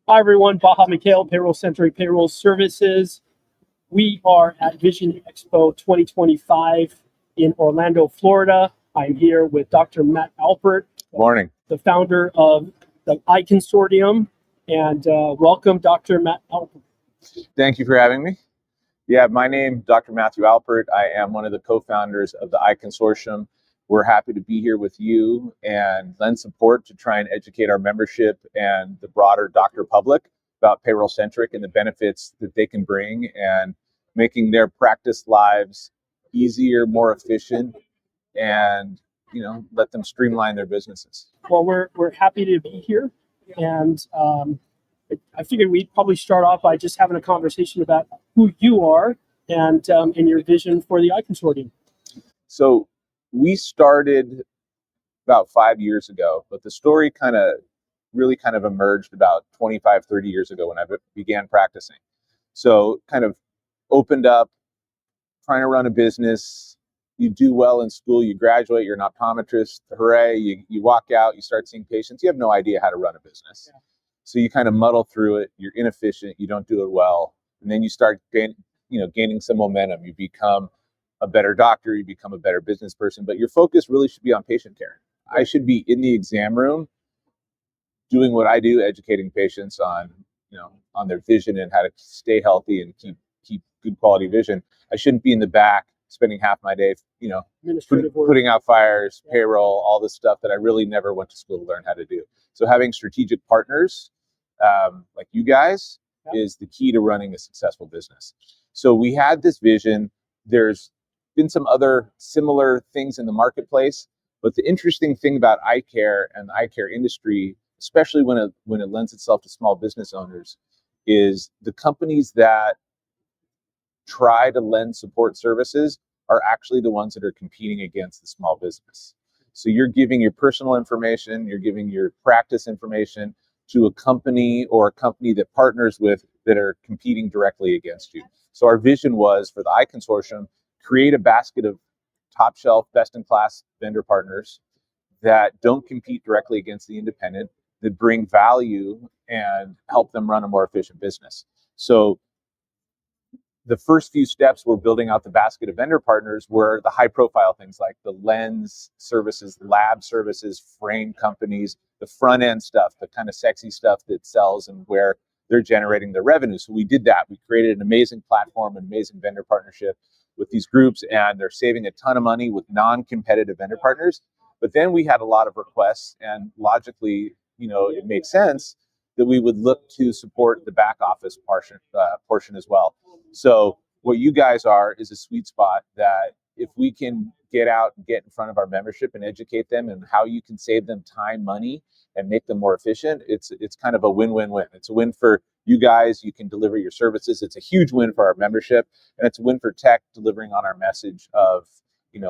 Hi, everyone. Bahaa Mikhail, PayrollCentric Payroll Services. We are at Vision Expo 2025 in Orlando, Florida. I'm here with Dr. Matt Alpert. Morning. The founder of the Eye Consortium. And welcome, Dr. Matt Alpert. Thank you for having me. Yeah, my name is Dr. Matthew Alpert. I am one of the co-founders of the Eye Consortium. We're happy to be here with you and lend support to try and educate our membership and the broader doctor public about PayrollCentric and the benefits that they can bring and making their practice lives easier, more efficient, and let them streamline their businesses. Well, we're happy to be here, and I figured we'd probably start off by just having a conversation about who you are and your vision for the Eye Consortium. So we started about 5 years ago, but the story really emerged about 25, 30 years ago when I began practicing. So kind of opened up, trying to run a business. You do well in school, you graduate, you're an optometrist, hooray, you walk out, you start seeing patients, you have no idea how to run a business. Yeah. So you kind of muddle through it, you're inefficient, you don't do it well, and then you start gaining some momentum. You become a better doctor, you become a better business person, but your focus really should be on patient care. I should be in the exam room doing what I do, educating patients on their vision and how to stay healthy and keep good quality vision. I shouldn't be in the back spending half my day, putting out fires, payroll, all this stuff that I really never went to school to learn how to do. So having strategic partners like you guys is the key to running a successful business. So we had this vision. There's been some other similar things in the marketplace, but the interesting thing about eye care and the eye care industry, especially when it lends itself to small business owners, is the companies that try to lend support services are actually the ones that are competing against the small business. So you're giving your personal information, you're giving your practice information to a company or a company that partners with that are competing directly against you. So our vision was for the Eye Consortium, create a basket of top shelf, best in class vendor partners that don't compete directly against the independent, that bring value and help them run a more efficient business. So the first few steps were building out the basket of vendor partners were the high profile things like the lens services, lab services, frame companies, the front end stuff, the kind of sexy stuff that sells and where they're generating their revenue. So we did that. We created an amazing platform, an amazing vendor partnership with these groups, and they're saving a ton of money with non-competitive vendor partners. But then we had a lot of requests, and logically, it made sense that we would look to support the back office portion as well. So what you guys are is a sweet spot that if we can get out and get in front of our membership and educate them and how you can save them time, money, and make them more efficient, it's kind of a win-win-win. It's a win for you guys, you can deliver your services. It's a huge win for our membership, and it's a win for tech delivering on our message of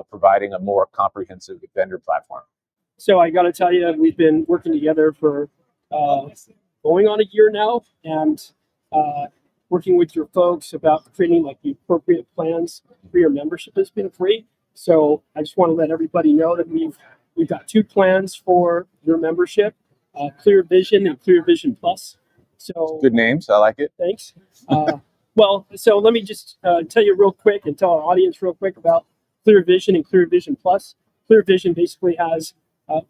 providing a more comprehensive vendor platform. So I got to tell you, we've been working together for going on a year now, and working with your folks about creating like the appropriate plans for your membership has been great. So I just want to let everybody know that we've got two plans for your membership, Clear Vision and Clear Vision Plus. So good names, I like it. Thanks. Well, so let me just tell you real quick and tell our audience real quick about Clear Vision and Clear Vision Plus. Clear Vision basically has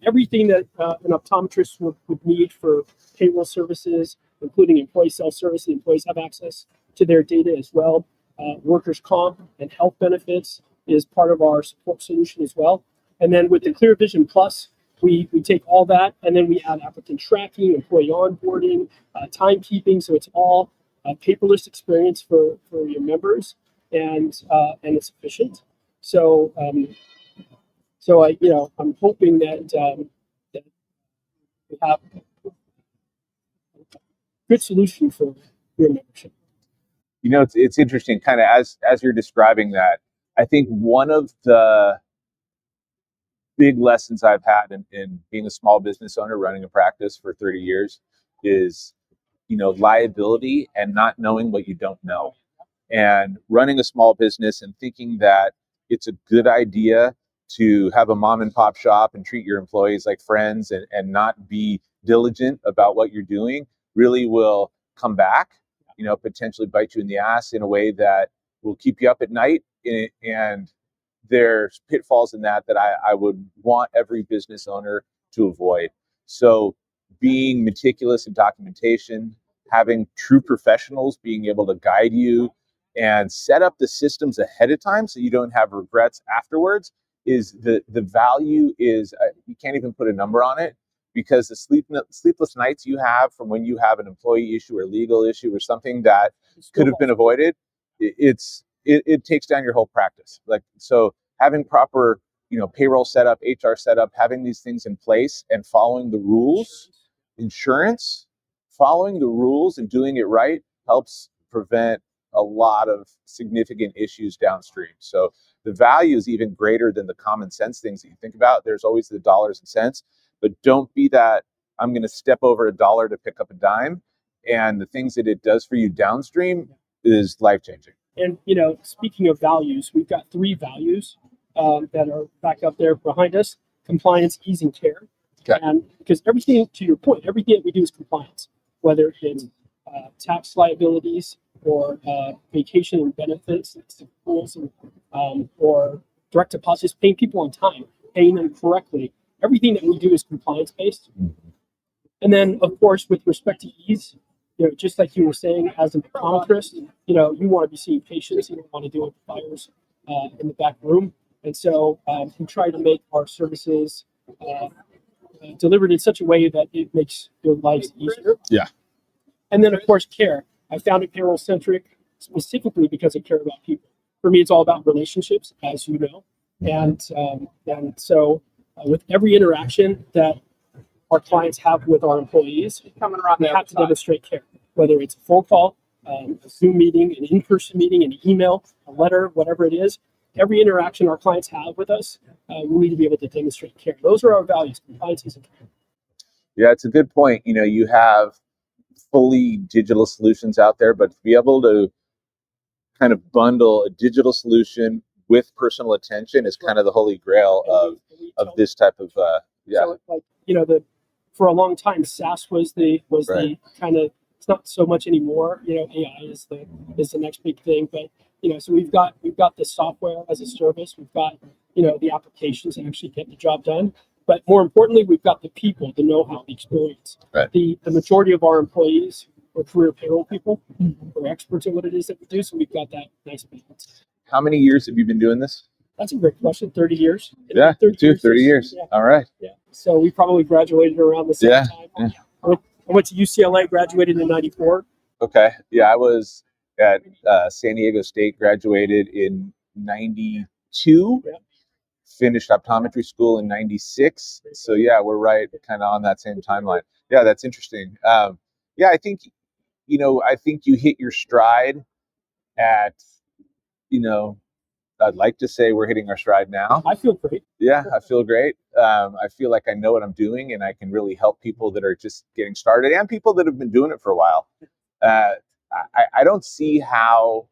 everything that an optometrist would need for payroll services, including employee self-service. The employees have access to their data as well. Workers' comp and health benefits is part of our support solution as well. And then with the Clear Vision Plus, we take all that and then we add applicant tracking, employee onboarding, timekeeping. So it's all a paperless experience for your members, and it's efficient. So I'm hoping that we have a good solution for your membership. It's interesting, kind of as you're describing that. I think one of the big lessons I've had in being a small business owner running a practice for 30 years is, liability and not knowing what you don't know. And running a small business and thinking that it's a good idea to have a mom and pop shop and treat your employees like friends and not be diligent about what you're doing really will come back, potentially bite you in the ass in a way that will keep you up at night. And there's pitfalls in that I would want every business owner to avoid. So being meticulous in documentation, having true professionals being able to guide you and set up the systems ahead of time so you don't have regrets afterwards is the value is, you can't even put a number on it, because the sleepless nights you have from when you have an employee issue or legal issue or something that could have been avoided, it takes down your whole practice. Like, so having proper, payroll setup, HR setup, having these things in place and following the rules, insurance, following the rules and doing it right helps prevent a lot of significant issues downstream. So the value is even greater than the common sense things that you think about. There's always the dollars and cents, but don't be that I'm going to step over $1 to pick up a dime. And the things that it does for you downstream is life-changing. And, speaking of values, we've got 3 values that are back up there behind us: compliance, ease, and care. Okay. And because everything, to your point, everything that we do is compliance, whether it's tax liabilities or vacation and benefits, schools, and, or direct deposits, paying people on time, paying them correctly. Everything that we do is compliance based. And then, of course, with respect to ease, just like you were saying, as an optometrist, you want to be seeing patients. You don't want to deal with fires in the back room. And so we try to make our services delivered in such a way that it makes your lives easier. Yeah. And then, of course, care. I founded PayrollCentric specifically because I care about people. For me, it's all about relationships, as you know. And so with every interaction that our clients have with our employees, we have to demonstrate care, whether it's a phone call, a Zoom meeting, an in-person meeting, an email, a letter, whatever it is. Every interaction our clients have with us, we need to be able to demonstrate care. Those are our values: compliance, ease, and care. Yeah, it's a good point. You have fully digital solutions out there, but to be able to kind of bundle a digital solution with personal attention is kind of the holy grail of this type of So, for a long time, SaaS was the Right. kind of, it's not so much anymore. AI is the next big thing, but so we've got the software as a service. We've got the applications that actually get the job done. But more importantly, we've got the people, the know-how, the experience. Right. The majority of our employees are career payroll people. We're experts at what it is that we do, so we've got that nice balance. How many years have you been doing this? That's a great question. 30 years. Yeah, 30 years. Yeah. All right. Yeah. So we probably graduated around the same time. Yeah. I went to UCLA, graduated in '94. Okay. Yeah, I was at San Diego State, graduated in '92. Yeah. Finished optometry school in '96. So yeah, we're right kind of on that same timeline. Yeah, that's interesting. Yeah, I think you hit your stride at, I'd like to say we're hitting our stride now. I feel great. Yeah, I feel great. I feel like I know what I'm doing, and I can really help people that are just getting started and people that have been doing it for a while. I don't see how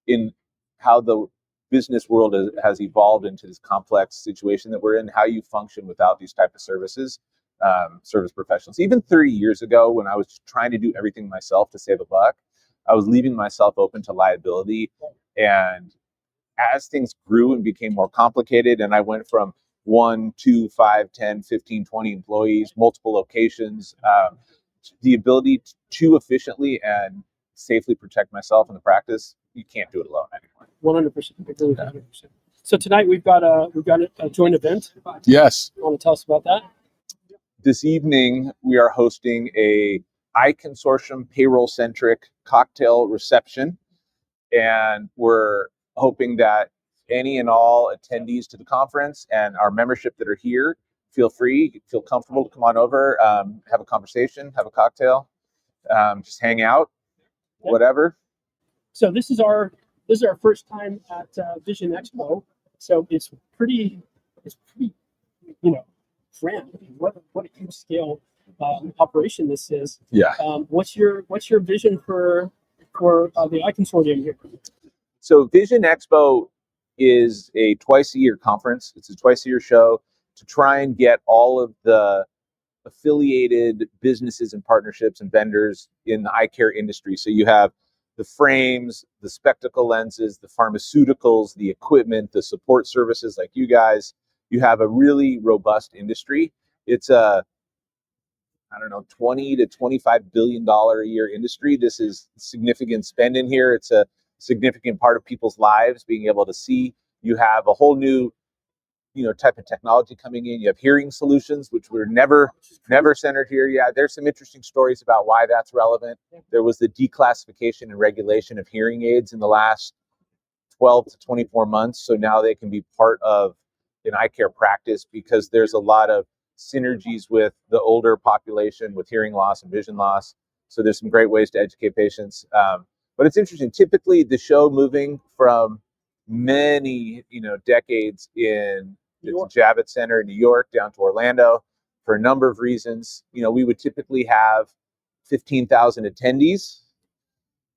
the business world has evolved into this complex situation that we're in, how you function without these type of services, service professionals. Even 30 years ago, when I was trying to do everything myself to save a buck, I was leaving myself open to liability. And as things grew and became more complicated, and I went from 1, 2, 5, 10, 15, 20 employees, multiple locations, the ability to efficiently and safely protect myself in the practice, you can't do it alone anymore. 100%. Agree with 100%. So tonight we've got a joint event. Yes. You want to tell us about that? This evening we are hosting a Eye Consortium PayrollCentric cocktail reception, and we're hoping that any and all attendees to the conference and our membership that are here feel comfortable to come on over, have a conversation, have a cocktail, just hang out, whatever. So this is our first time at Vision Expo. So it's pretty grand. What a huge scale operation this is. Yeah. What's your vision for the Eye Consortium here? So Vision Expo is a twice-a-year conference. It's a twice-a-year show to try and get all of the affiliated businesses and partnerships and vendors in the eye care industry. So you have the frames, the spectacle lenses, the pharmaceuticals, the equipment, the support services like you guys. You have a really robust industry. It's a, I don't know, 20 to $25 billion a year industry. This is significant spend in here. It's a significant part of people's lives, being able to see. You have a whole new, type of technology coming in. You have hearing solutions, which were never centered here. Yeah, there's some interesting stories about why that's relevant. There was the declassification and regulation of hearing aids in the last 12 to 24 months. So now they can be part of an eye care practice because there's a lot of synergies with the older population with hearing loss and vision loss. So there's some great ways to educate patients. But it's interesting. Typically, the show moving from many, decades in the Javits Center in New York down to Orlando for a number of reasons. We would typically have 15,000 attendees.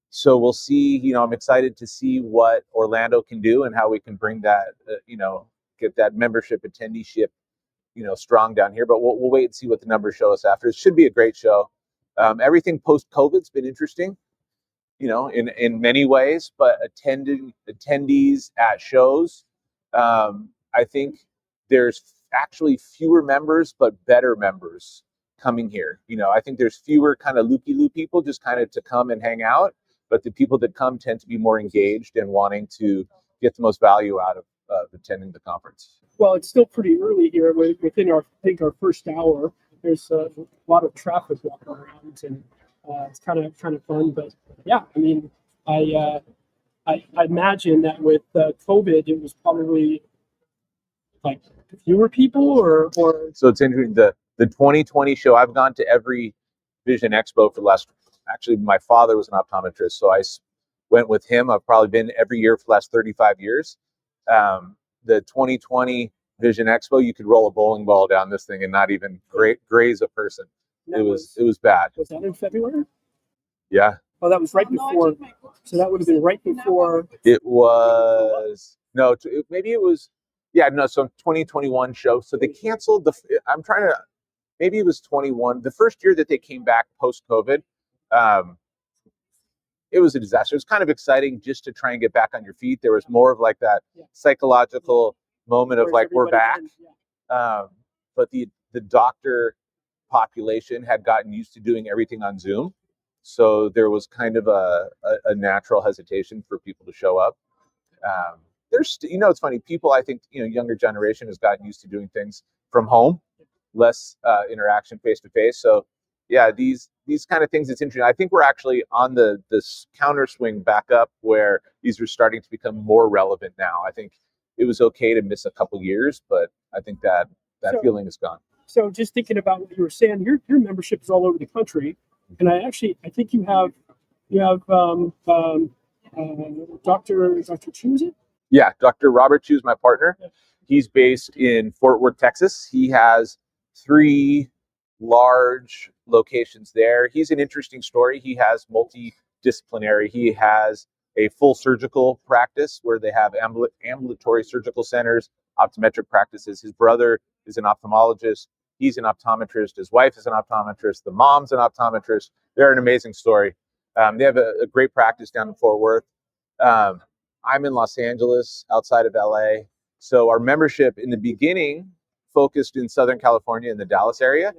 So we'll see, I'm excited to see what Orlando can do and how we can bring that, get that membership attendeeship, strong down here. But we'll wait and see what the numbers show us after. It should be a great show. Everything post-COVID's been interesting, in many ways, but attendees at shows, I think there's actually fewer members, but better members coming here. I think there's fewer kind of loopy-loop people just kind of to come and hang out, but the people that come tend to be more engaged and wanting to get the most value out of attending the conference. Well, it's still pretty early here. Within our first hour, there's a lot of traffic walking around, and it's kind of fun. But yeah, I mean, I imagine that with COVID, it was probably like fewer people, or. So it's interesting. The 2020 show, I've gone to every Vision Expo for the last. Actually, my father was an optometrist, so I went with him. I've probably been every year for the last 35 years. The 2020 Vision Expo, you could roll a bowling ball down this thing and not even graze a person. It was bad. Was that in February? Yeah. Oh, that was right before. So that would have been right before. It was maybe it was. Yeah, no. So 2021 show. So they canceled maybe it was 21. The first year that they came back post COVID. It was a disaster. It was kind of exciting just to try and get back on your feet. There was more of like that psychological moment of like, we're back. But the doctor population had gotten used to doing everything on Zoom. So there was kind of a natural hesitation for people to show up. It's funny. People, I think, younger generation has gotten used to doing things from home, less interaction face to face. So yeah, these kind of things, it's interesting. I think we're actually on this counter swing back up where these are starting to become more relevant now. I think it was okay to miss a couple years, but I think that feeling is gone. So just thinking about what you were saying, your membership is all over the country, and I think you have Dr. Chu, is it? Yeah, Dr. Robert Chu is my partner. He's based in Fort Worth, Texas. He has 3 large locations there. He's an interesting story. He has multidisciplinary. He has a full surgical practice where they have ambulatory surgical centers, optometric practices. His brother is an ophthalmologist. He's an optometrist. His wife is an optometrist. The mom's an optometrist. They're an amazing story. They have a great practice down in Fort Worth. I'm in Los Angeles, outside of LA. So our membership in the beginning focused in Southern California in the Dallas area,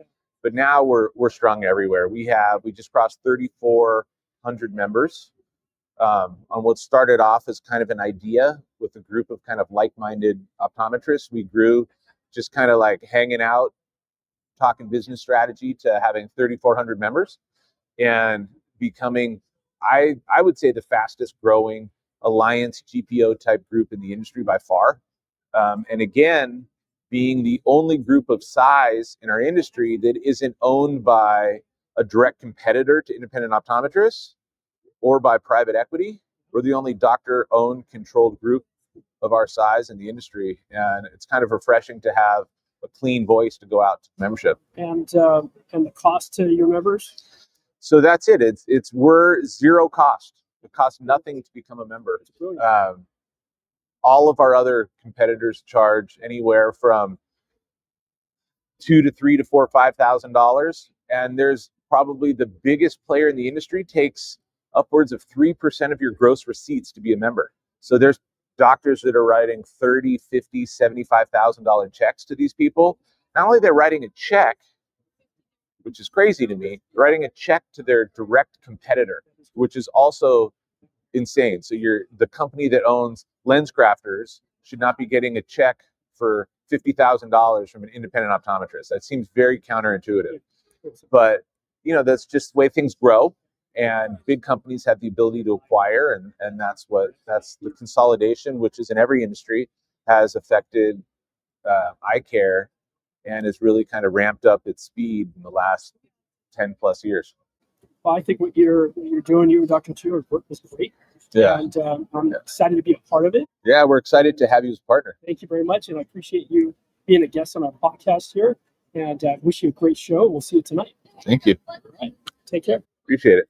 but now we're strung everywhere. We just crossed 3,400 members on what started off as kind of an idea with a group of kind of like-minded optometrists. We grew just kind of like hanging out, talking business strategy, to having 3,400 members and becoming, I would say, the fastest growing alliance GPO type group in the industry by far. And again, being the only group of size in our industry that isn't owned by a direct competitor to independent optometrists or by private equity. We're the only doctor-owned, controlled group of our size in the industry, and it's kind of refreshing to have a clean voice to go out to membership. And the cost to your members? So that's it. We're zero cost. It costs nothing to become a member. All of our other competitors charge anywhere from $2,000 to $3,000 to $4,000, $5,000, and there's probably the biggest player in the industry takes upwards of 3% of your gross receipts to be a member. So there's doctors that are writing $30,000, $50,000, $75,000 checks to these people. Not only they're writing a check, which is crazy to me, writing a check to their direct competitor, which is also insane. So the company that owns Lens Crafters should not be getting a check for $50,000 from an independent optometrist. That seems very counterintuitive. But that's just the way things grow, and big companies have the ability to acquire, and that's the consolidation, which is in every industry, has affected eye care and has really kind of ramped up its speed in the last 10 plus years. Well, I think what you're doing, you and Dr. Tu, is great. Yeah. And I'm excited to be a part of it. Yeah, we're excited to have you as a partner. Thank you very much. And I appreciate you being a guest on our podcast here. And wish you a great show. We'll see you tonight. Thank you. All right. Take care. Appreciate it.